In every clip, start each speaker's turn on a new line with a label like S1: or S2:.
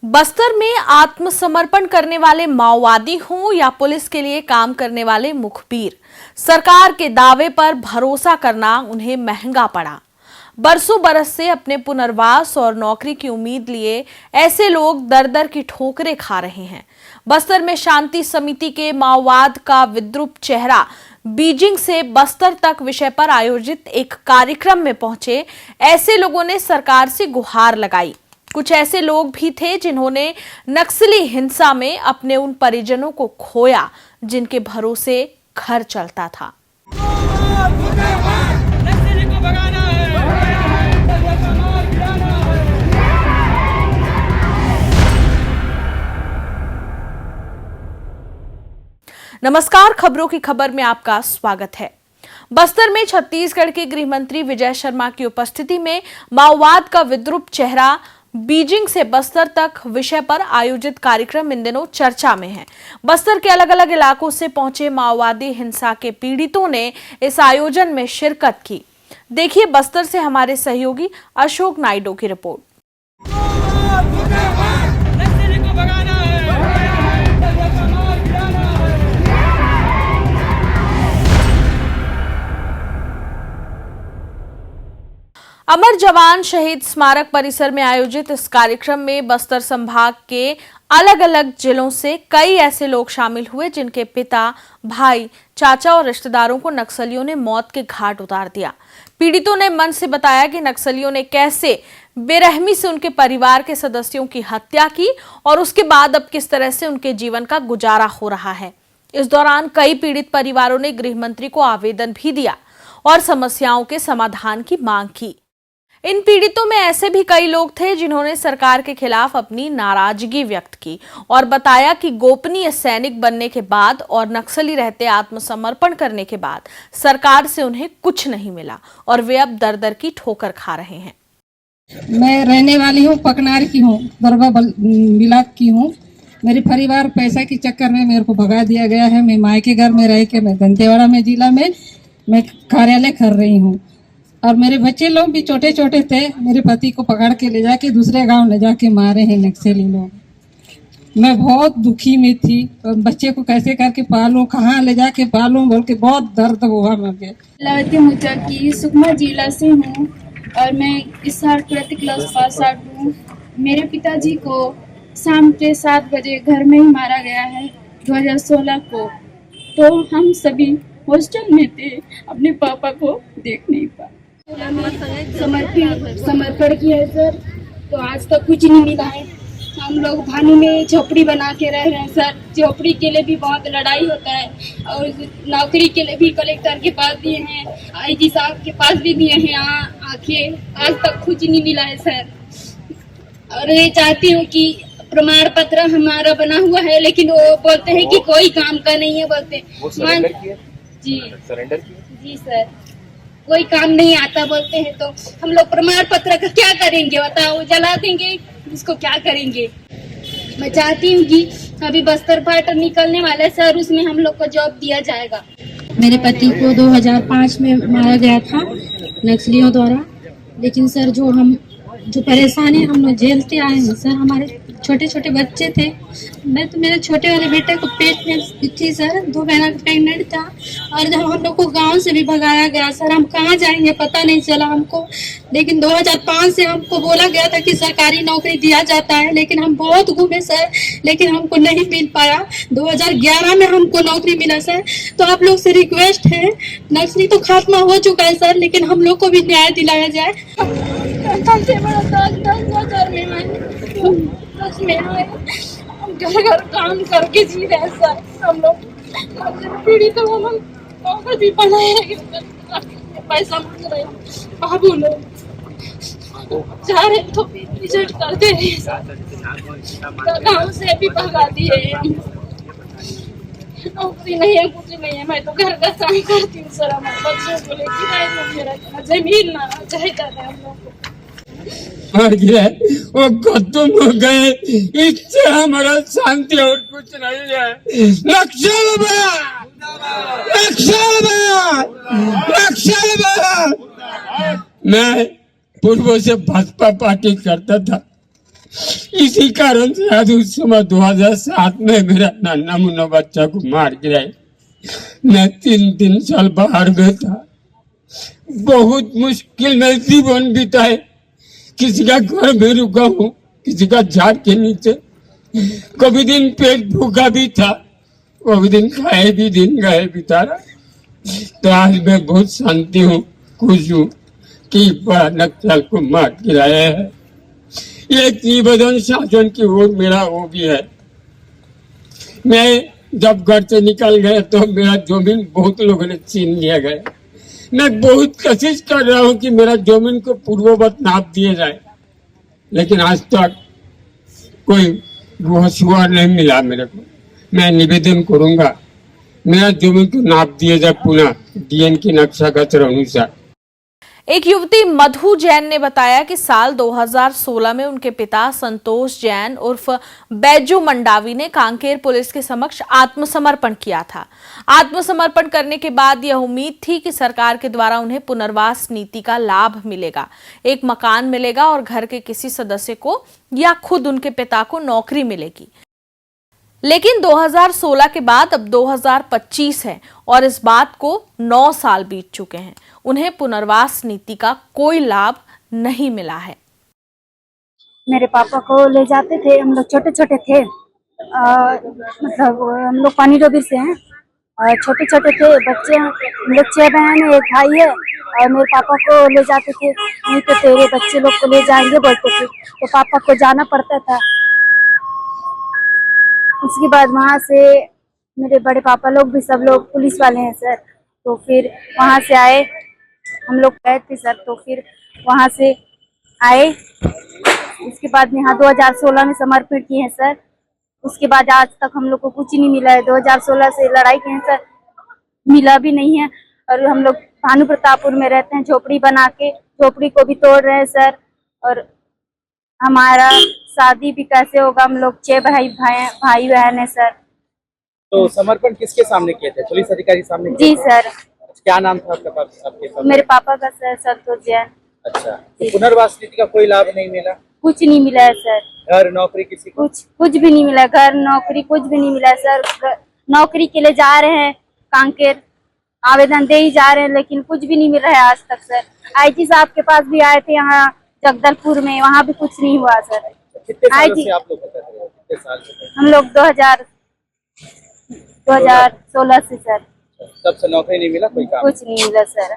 S1: बस्तर में आत्मसमर्पण करने वाले माओवादी हों या पुलिस के लिए काम करने वाले मुखबिर, सरकार के दावे पर भरोसा करना उन्हें महंगा पड़ा। बरसों बरस से अपने पुनर्वास और नौकरी की उम्मीद लिए ऐसे लोग दर दर की ठोकरें खा रहे हैं। बस्तर में शांति समिति के माओवाद का विद्रूप चेहरा बीजिंग से बस्तर तक विषय पर आयोजित एक कार्यक्रम में पहुंचे ऐसे लोगों ने सरकार से गुहार लगाई। कुछ ऐसे लोग भी थे जिन्होंने नक्सली हिंसा में अपने उन परिजनों को खोया जिनके भरोसे घर चलता था। नमस्कार, खबरों की खबर में आपका स्वागत है। बस्तर में छत्तीसगढ़ के गृह मंत्री विजय शर्मा की उपस्थिति में माओवाद का विद्रूप चेहरा बीजिंग से बस्तर तक विषय पर आयोजित कार्यक्रम इन दिनों चर्चा में है। बस्तर के अलग अलग इलाकों से पहुंचे माओवादी हिंसा के पीड़ितों ने इस आयोजन में शिरकत की। देखिए बस्तर से हमारे सहयोगी अशोक नायडू की रिपोर्ट। अमर जवान शहीद स्मारक परिसर में आयोजित इस कार्यक्रम में बस्तर संभाग के अलग अलग जिलों से कई ऐसे लोग शामिल हुए जिनके पिता, भाई, चाचा और रिश्तेदारों को नक्सलियों ने मौत के घाट उतार दिया। पीड़ितों ने मन से बताया कि नक्सलियों ने कैसे बेरहमी से उनके परिवार के सदस्यों की हत्या की और उसके बाद अब किस तरह से उनके जीवन का गुजारा हो रहा है। इस दौरान कई पीड़ित परिवारों ने गृह मंत्री को आवेदन भी दिया और समस्याओं के समाधान की मांग की। इन पीड़ितों में ऐसे भी कई लोग थे जिन्होंने सरकार के खिलाफ अपनी नाराजगी व्यक्त की और बताया कि गोपनीय सैनिक बनने के बाद और नक्सली रहते आत्मसमर्पण करने के बाद सरकार से उन्हें कुछ नहीं मिला और वे अब दर दर की ठोकर खा रहे हैं।
S2: मैं रहने वाली हूँ पकनार की हूँ, दरबा बिलाक की हूँ। मेरे परिवार पैसा के चक्कर में मेरे को भगा दिया गया है। मैं मायके घर में रह के मैं दंतेवाड़ा में जिला में मैं कार्यालय कर रही हूँ और मेरे बच्चे लोग भी छोटे छोटे थे। मेरे पति को पकड़ के ले जाके दूसरे गांव ले जाके मारे हैं नक्सली लोग। मैं बहुत दुखी में थी और बच्चे को कैसे करके पालूं, कहाँ ले जाके पालूं बोल के बहुत दर्द हुआ मुझे।
S3: लावती मुचा की सुकमा जिला से हूँ और मैं इस साल 12th क्लास पास आउट हूँ। मेरे पिताजी को शाम के 7 बजे घर में ही मारा गया है 2016 को। तो हम सभी हॉस्टल में थे, अपने पापा को देख नहीं पाए। समर्पण किया है सर, तो आज तक कुछ नहीं मिला है। हम लोग भानु में झोपड़ी बना के रह रहे हैं सर। झोपड़ी के लिए भी बहुत लड़ाई होता है और नौकरी के लिए भी कलेक्टर के पास दिए हैं, आईजी साहब के पास भी दिए हैं। आखिर आज तक कुछ नहीं मिला है सर। और ये चाहती हूँ कि प्रमाण पत्र हमारा बना हुआ है लेकिन वो बोलते हैं कि कोई काम का नहीं है। बोलते जी जी सर, कोई काम नहीं आता बोलते हैं। तो हम लोग प्रमाण पत्र का क्या करेंगे बताओ? जला देंगे, उसको क्या करेंगे? मैं चाहती हूँ कि अभी बस्तर फाइटर निकलने वाला है सर, उसमें हम लोग को जॉब दिया जाएगा।
S4: मेरे पति को 2005 में मारा गया था नक्सलियों द्वारा। लेकिन सर जो परेशानी हम लोग झेलते आए हैं सर, हमारे छोटे छोटे बच्चे थे। मैं तो मेरे छोटे वाले बेटे को पेट में थी सर, 2 महीना प्रेग्नेंट था। और जब हम लोग को गांव से भी भगाया गया सर, हम कहाँ जाएंगे पता नहीं चला हमको। लेकिन 2005 से हमको बोला गया था कि सरकारी नौकरी दिया जाता है, लेकिन हम बहुत घूमे सर, लेकिन हमको नहीं मिल पाया। 2011 में हमको नौकरी मिला सर। तो आप लोग से रिक्वेस्ट है, नक्सली तो खात्मा हो चुका है सर, लेकिन हम लोग को भी न्याय दिलाया जाए।
S3: घर घर काम करके जी रहे हैं सर। हम लोग पीढ़ी तो हम लोग भी बनाए पैसा मांग रहे हैं। बाबू लोग जा रहे तो रिजल्ट करते रहे, गाँव से भी भगा दिए। नौकरी नहीं है, कुछ नहीं है। मैं तो घर का काम करती हूँ सर। हमारे बच्चों को लेकर मेरा जमीन ना चाहिए हम लोग को।
S5: मर गया, वो खत्म हो गए। इससे हमारा शांति और कुछ नहीं है। नक्सल मैं पूर्व से भाजपा पार्टी करता था। इसी कारण से आज उस समय 2007 में मेरा नन्ना मुन्ना बच्चा को मार गिराए। मैं 3 साल बाहर में था, बहुत मुश्किल में जीवन बिताए। किसी का घर में रुका हूँ, किसी का झाड़ के नीचे। कभी दिन पेट भूखा भी था, कभी दिन खाए भी दिन गए बितारा। तो आज मैं बहुत शांति हूँ, खुश हूँ कि बड़ा नक्सल को मार गिराया है। ये निवेदन शासन की ओर मेरा वो भी है। मैं जब घर से निकल गया तो मेरा जमीन बहुत लोगों ने छीन लिया गया। मैं बहुत कोशिश कर रहा हूँ कि मेरा जमीन को पूर्ववत नाप दिया जाए, लेकिन आज तक कोई हुआ नहीं मिला मेरे को। मैं निवेदन करूंगा मेरा जमीन को नाप दिया जाए पुनः डीएन की नक्शागत अनुसार।
S1: एक युवती मधु जैन ने बताया कि साल 2016 में उनके पिता संतोष जैन उर्फ बैजू मंडावी ने कांकेर पुलिस के समक्ष आत्मसमर्पण किया था। आत्मसमर्पण करने के बाद यह उम्मीद थी कि सरकार के द्वारा उन्हें पुनर्वास नीति का लाभ मिलेगा, एक मकान मिलेगा और घर के किसी सदस्य को या खुद उनके पिता को नौकरी मिलेगी। लेकिन 2016 के बाद अब 2025 है और इस बात को 9 साल बीत चुके हैं। उन्हें पुनर्वास नीति का कोई लाभ नहीं मिला है।
S3: मेरे पापा को ले जाते थे, हम लोग छोटे छोटे थे, मतलब हम लोग पानी डोबी से हैं और छोटे छोटे थे बच्चे। हम लोग 6 बहन है, 1 भाई है और मेरे पापा को ले जाते थे। नहीं तो तेरे बच्चे लोग को ले जाएंगे बोलते थे, तो पापा को जाना पड़ता था। उसके बाद वहाँ से मेरे बड़े पापा लोग भी सब लोग पुलिस वाले हैं सर, तो फिर वहाँ से आए, हम लोग गए थे सर, तो फिर वहाँ से आए। उसके बाद यहाँ 2016 में समर्पण किए हैं सर। उसके बाद आज तक हम लोग को कुछ नहीं मिला है। 2016 से लड़ाई किए हैं सर, मिला भी नहीं है। और हम लोग भानु प्रतापपुर में रहते हैं, झोपड़ी बना के, झोपड़ी को भी तोड़ रहे हैं सर। और हमारा शादी भी कैसे होगा? हम लोग 6 भाई बहन है सर।
S6: तो समर्पण किसके सामने किए थे? पुलिस अधिकारी सामने?
S3: जी सर।
S6: क्या नाम था आपका आपके?
S3: मेरे पापा का सर संतोष जैन।
S6: अच्छा, तो पुनर्वास नीति का कोई लाभ नहीं मिला?
S3: कुछ नहीं मिला है सर।
S6: घर नौकरी किसी को?
S3: कुछ भी नहीं मिला। घर नौकरी कुछ भी नहीं मिला है सर। नौकरी के लिए जा रहे हैं कांकेर, आवेदन दे ही जा रहे हैं, लेकिन कुछ भी नहीं मिल रहा है आज तक सर। आईजी साहब के पास भी आए थे यहाँ जगदलपुर में, वहाँ भी कुछ नहीं हुआ सर।
S6: कितने साल से आप लोग बता रहे हो? कितने साल से?
S3: हम लोग 2016 से सर।
S6: तब से नौकरी नहीं मिला, कोई काम?
S3: कुछ नहीं मिला सर।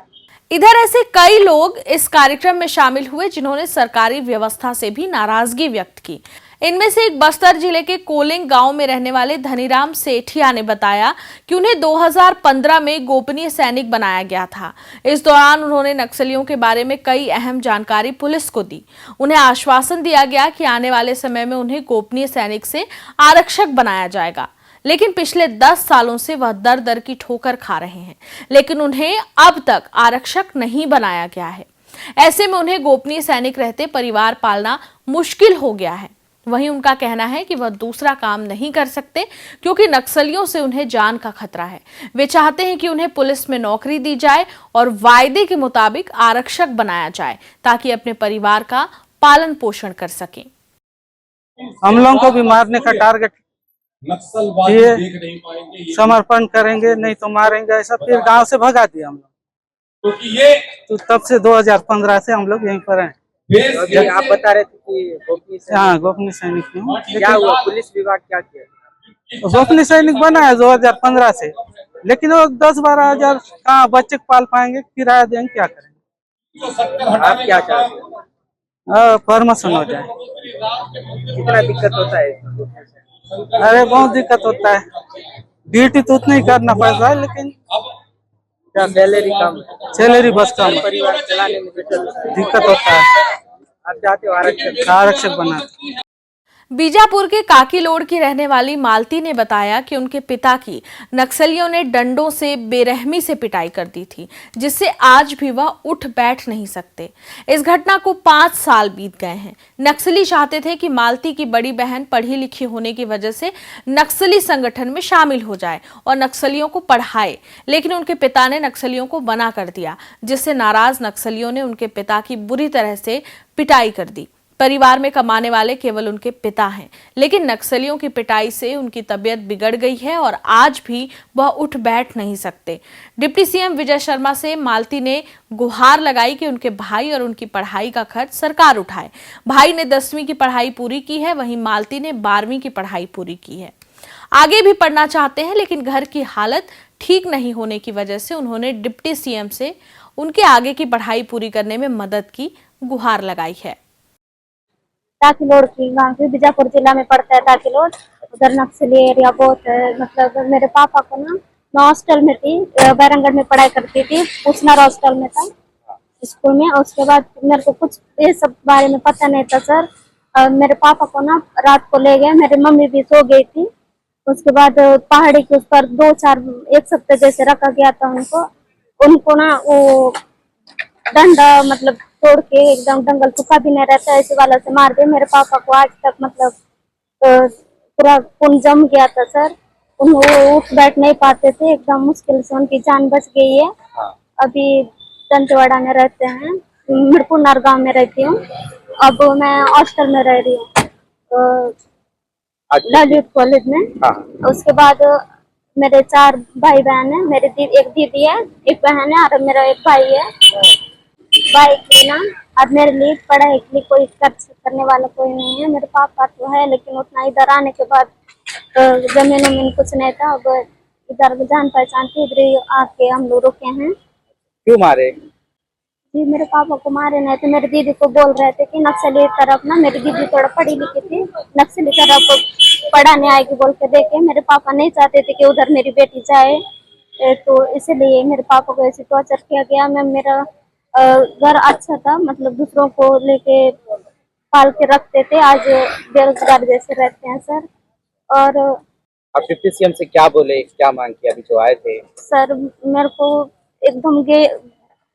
S1: इधर ऐसे कई लोग इस कार्यक्रम में शामिल हुए जिन्होंने सरकारी व्यवस्था से भी नाराजगी व्यक्त की। इनमें से एक बस्तर जिले के कोलिंग गांव में रहने वाले धनीराम सेठिया ने बताया कि उन्हें 2015 में गोपनीय सैनिक बनाया गया था। इस दौरान उन्होंने नक्सलियों के बारे में कई अहम जानकारी पुलिस को दी। उन्हें आश्वासन दिया गया कि आने वाले समय में उन्हें गोपनीय सैनिक से आरक्षक बनाया जाएगा, लेकिन पिछले 10 सालों से वह दर दर की ठोकर खा रहे हैं, लेकिन उन्हें अब तक आरक्षक नहीं बनाया गया है। ऐसे में उन्हें गोपनीय सैनिक रहते परिवार पालना मुश्किल हो गया है। वहीं उनका कहना है कि वह दूसरा काम नहीं कर सकते क्योंकि नक्सलियों से उन्हें जान का खतरा है। वे चाहते हैं कि उन्हें पुलिस में नौकरी दी जाए और वायदे के मुताबिक आरक्षक बनाया जाए ताकि अपने परिवार का पालन पोषण कर सकें।
S7: हम लोगों को भी मारने का टारगेट दिए, समर्पण करेंगे नहीं तो मारेंगे, ऐसा फिर गांव से भगा दिया हम लोग। तो तब से 2015 से हम लोग यहीं पर हैं।
S6: आप बता रहे थे कि गोपनीय सैनिक?
S7: हाँ, गोपनीय सैनिक हूँ।
S6: क्या हुआ? पुलिस विभाग क्या किया?
S7: गोपनीय सैनिक बना है 2015 से, लेकिन वो 10-12 हजार कहाँ बच्चे को पाल पाएंगे, किराया देंगे, क्या करेंगे?
S6: आप क्या चाहते हो?
S7: परमिशन हो जाए।
S6: कितना दिक्कत होता है?
S7: अरे बहुत दिक्कत होता है, ड्यूटी तो उतना ही करना पड़ता है, लेकिन
S6: क्या सैलरी कम?
S7: सैलरी बस कम,
S6: परिवार चलाने में
S7: दिक्कत होता है।
S6: आप चाहते हो
S7: आरक्षक बना।
S1: बीजापुर के काकीलोड़ की रहने वाली मालती ने बताया कि उनके पिता की नक्सलियों ने डंडों से बेरहमी से पिटाई कर दी थी, जिससे आज भी वह उठ बैठ नहीं सकते। इस घटना को 5 साल बीत गए हैं। नक्सली चाहते थे कि मालती की बड़ी बहन पढ़ी लिखी होने की वजह से नक्सली संगठन में शामिल हो जाए और नक्सलियों को पढ़ाए, लेकिन उनके पिता ने नक्सलियों को मना कर दिया, जिससे नाराज नक्सलियों ने उनके पिता की बुरी तरह से पिटाई कर दी। परिवार में कमाने वाले केवल उनके पिता हैं, लेकिन नक्सलियों की पिटाई से उनकी तबीयत बिगड़ गई है और आज भी वह उठ बैठ नहीं सकते। डिप्टी सीएम विजय शर्मा से मालती ने गुहार लगाई कि उनके भाई और उनकी पढ़ाई का खर्च सरकार उठाए। भाई ने 10वीं की पढ़ाई पूरी की है, वहीं मालती ने 12वीं की पढ़ाई पूरी की है। आगे भी पढ़ना चाहते हैं, लेकिन घर की हालत ठीक नहीं होने की वजह से उन्होंने डिप्टी सीएम से उनके आगे की पढ़ाई पूरी करने में मदद की गुहार लगाई है।
S8: ताकिलोड़ की गांव के बीजापुर जिला में पड़ता है ताकिलोड़। उधर नक्सली एरिया बहुत है। मतलब मेरे पापा को ना, मैं हॉस्टल में थी, बैरंगढ़ में पढ़ाई करती थी, पूछना हॉस्टल में था स्कूल में। और उसके बाद मेरे को कुछ ये सब बारे में पता नहीं था सर। मेरे पापा को ना रात को ले गए, मेरी मम्मी भी सो गई थी। उसके बाद पहाड़ी के उस पर 1 सप्ताह जैसे रखा गया था उनको ना वो डंडा मतलब तोड़ के एकदम जंगल सूखा भी नहीं रहता ऐसे वाला से मार दे। मेरे पापा को आज तक मतलब पूरा खून जम गया था सर। वो उठ बैठ नहीं पाते थे, एकदम मुश्किल से उनकी जान बच गई है। अभी दंतेवाड़ा में रहते हैं, मिरपुर गांव में रहती हूँ। अब मैं हॉस्टल में रह रही हूँ ललित कॉलेज में। उसके बाद मेरे 4 भाई बहन है। मेरी एक दीदी है, एक बहन है और मेरा एक भाई है। भाई के ना और मेरे लिए पढ़ाई के लिए कोई खर्च करने वाला कोई नहीं है। मेरे पापा तो है, लेकिन उतना इधर आने के बाद जमीन वमीन कुछ नहीं था। अब इधर जान पहचान के इधर आके हम लोग रुके हैं।
S6: क्यों मारे?
S8: जी मेरे पापा को मारे नहीं थे। मेरी दीदी को बोल रहे थे कि नक्सली तरफ ना, मेरी दीदी थोड़ा पढ़ी लिखी थी, नक्सली तरफ पढ़ाने आएगी बोल के देखे। मेरे पापा नहीं चाहते थे कि उधर मेरी बेटी जाए, तो इसलिए मेरे पापा को ऐसे टॉर्चर किया गया। मैं मेरा घर अच्छा था, मतलब दूसरों को लेके पाल के रखते थे। आज बेरोजगार जैसे रहते हैं सर। और
S6: आप डिप्टी सीएम से क्या बोले, क्या मांग किया अभी जो आए थे?
S8: सर मेरे को एकदम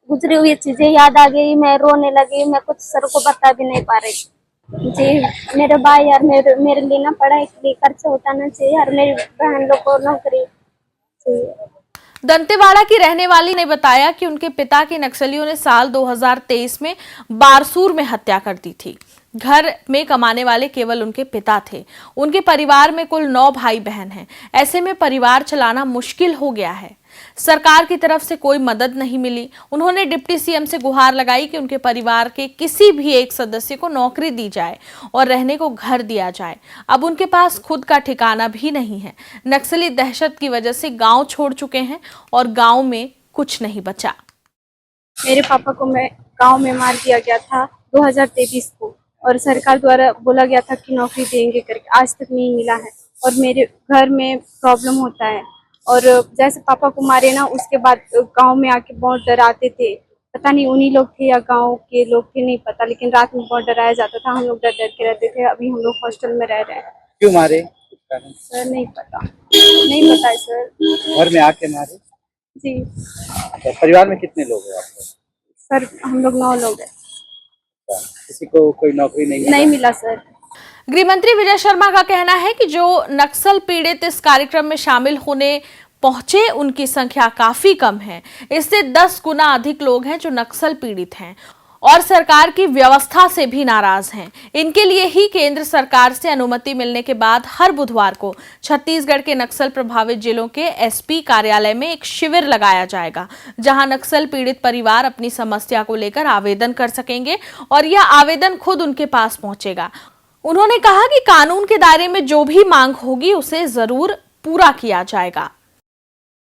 S8: गुजरी हुई चीजें याद आ गई, मैं रोने लगी। मैं कुछ सर को बता भी नहीं पा रही। जी मेरे भाई और मेरे लिए ना पढ़ाई के लिए खर्चा उठाना चाहिए और मेरी बहन लोग को नौकरी चाहिए।
S1: दंतेवाड़ा की रहने वाली ने बताया कि उनके पिता की नक्सलियों ने साल 2023 में बारसूर में हत्या कर दी थी। घर में कमाने वाले केवल उनके पिता थे। उनके परिवार में कुल 9 भाई बहन हैं। ऐसे में परिवार चलाना मुश्किल हो गया है। सरकार की तरफ से कोई मदद नहीं मिली। उन्होंने डिप्टी सीएम से गुहार लगाई कि उनके परिवार के किसी भी एक सदस्य को नौकरी दी जाए और रहने को घर दिया जाए। अब उनके पास खुद का ठिकाना भी नहीं है। नक्सली दहशत की वजह से गांव छोड़ चुके हैं और गांव में कुछ नहीं बचा।
S3: मेरे पापा को गांव में मार दिया गया था 2023 को और सरकार द्वारा बोला गया था कि नौकरी देंगे करके, आज तक नहीं मिला है। और मेरे घर में प्रॉब्लम होता है। और जैसे पापा को मारे ना, उसके बाद गांव में आके बहुत डराते थे। पता नहीं उन्हीं लोग थे या गांव के लोग थे, नहीं पता, लेकिन रात में बहुत डराया जाता था। हम लोग डर डर के रहते थे। अभी हम लोग हॉस्टल में रह रहे हैं।
S6: क्यों मारे?
S3: सर नहीं पता है सर।
S6: घर में आके मारे?
S3: जी
S6: परिवार में कितने लोग हैं आपके?
S3: सर हम लोग 9 लोग हैं।
S6: किसी को कोई नौकरी नहीं
S3: मिला सर।
S1: गृह मंत्री विजय शर्मा का कहना है कि जो नक्सल पीड़ित इस कार्यक्रम में शामिल होने पहुंचे उनकी संख्या काफी कम है। इससे 10 गुना अधिक लोग हैं जो नक्सल पीड़ित हैं और सरकार की व्यवस्था से भी नाराज हैं। इनके लिए ही केंद्र सरकार से अनुमति मिलने के बाद हर बुधवार को छत्तीसगढ़ के नक्सल प्रभावित जिलों के एसपी कार्यालय में एक शिविर लगाया जाएगा, जहां नक्सल पीड़ित परिवार अपनी समस्या को लेकर आवेदन कर सकेंगे और यह आवेदन खुद उनके पास पहुंचेगा। उन्होंने कहा कि कानून के दायरे में जो भी मांग होगी उसे जरूर पूरा किया जाएगा।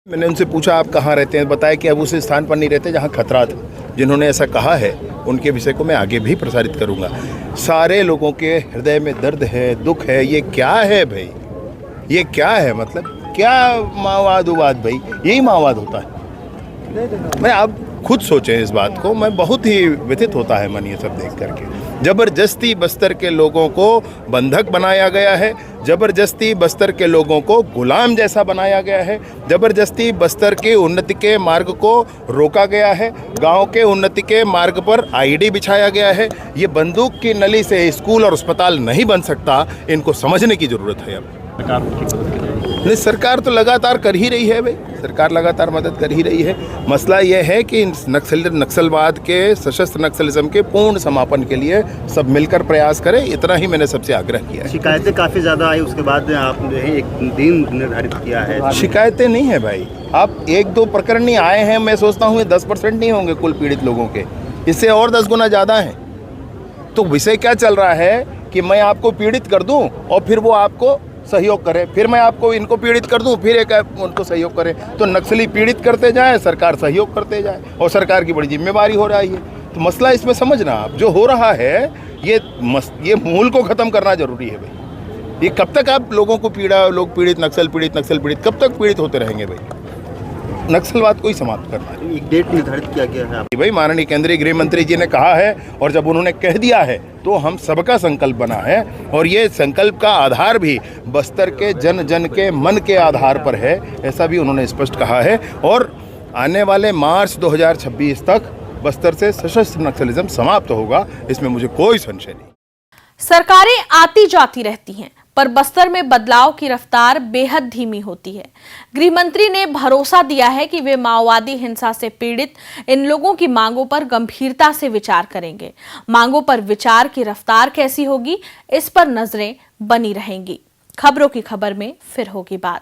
S9: मैंने उनसे पूछा आप कहाँ रहते हैं, बताया कि अब उस स्थान पर नहीं रहते जहाँ खतरा था। जिन्होंने ऐसा कहा है उनके विषय को मैं आगे भी प्रसारित करूँगा। सारे लोगों के हृदय में दर्द है, दुख है। ये क्या है भाई, ये क्या है? मतलब क्या माओवाद उवाद भाई, यही माओवाद होता है। मैं आप खुद सोचें इस बात को। मैं बहुत ही व्यथित होता है मन ये सब देख करके। जबरदस्ती बस्तर के लोगों को बंधक बनाया गया है, जबरदस्ती बस्तर के लोगों को गुलाम जैसा बनाया गया है, जबरदस्ती बस्तर के उन्नति के मार्ग को रोका गया है, गांव के उन्नति के मार्ग पर आईडी बिछाया गया है। ये बंदूक की नली से स्कूल और अस्पताल नहीं बन सकता, इनको समझने की जरूरत है। अब नहीं, सरकार तो लगातार कर ही रही है भाई। सरकार लगातार मदद कर ही रही है। मसला यह है कि नक्सलवाद के, सशस्त्र नक्सलिज्म के पूर्ण समापन के लिए सब मिलकर प्रयास करें, इतना ही मैंने सबसे आग्रह किया है।
S10: शिकायतें काफ़ी ज़्यादा आई, उसके बाद आपने जो है एक दिन निर्धारित किया है।
S9: शिकायतें नहीं है भाई, आप 1-2 प्रकरण ही आए हैं, मैं सोचता हूँ ये 10% नहीं होंगे कुल पीड़ित लोगों के, इससे और 10 गुना ज़्यादा हैं। तो विषय क्या चल रहा है कि मैं आपको पीड़ित कर दूं और फिर वो आपको सहयोग करे, फिर मैं आपको इनको पीड़ित कर दूं, फिर एक उनको सहयोग करे। तो नक्सली पीड़ित करते जाए, सरकार सहयोग करते जाए, और सरकार की बड़ी जिम्मेवारी हो रही है। तो मसला इसमें समझना, आप जो हो रहा है ये मूल को ख़त्म करना जरूरी है भाई। ये कब तक आप लोगों को लोग पीड़ित, नक्सल पीड़ित कब तक पीड़ित होते रहेंगे भाई? नक्सलवाद को ही समाप्त करना है।
S10: एक डेट निर्धारित किया गया है
S9: भाई, माननीय केंद्रीय गृह मंत्री जी ने कहा है, और जब उन्होंने कह दिया है तो हम सबका संकल्प बना है, और ये संकल्प का आधार भी बस्तर के जन जन के मन के आधार पर है, ऐसा भी उन्होंने स्पष्ट कहा है। और आने वाले मार्च 2026 तक बस्तर से सशस्त्र नक्सलिज्म समाप्त होगा, इसमें मुझे कोई संशय नहीं।
S1: सरकारें आती जाती रहती हैं, पर बस्तर में बदलाव की रफ्तार बेहद धीमी होती है। गृह मंत्री ने भरोसा दिया है कि वे माओवादी हिंसा से पीड़ित इन लोगों की मांगों पर गंभीरता से विचार करेंगे। मांगों पर विचार की रफ्तार कैसी होगी, इस पर नजरें बनी रहेंगी। खबरों की खबर में फिर होगी बात।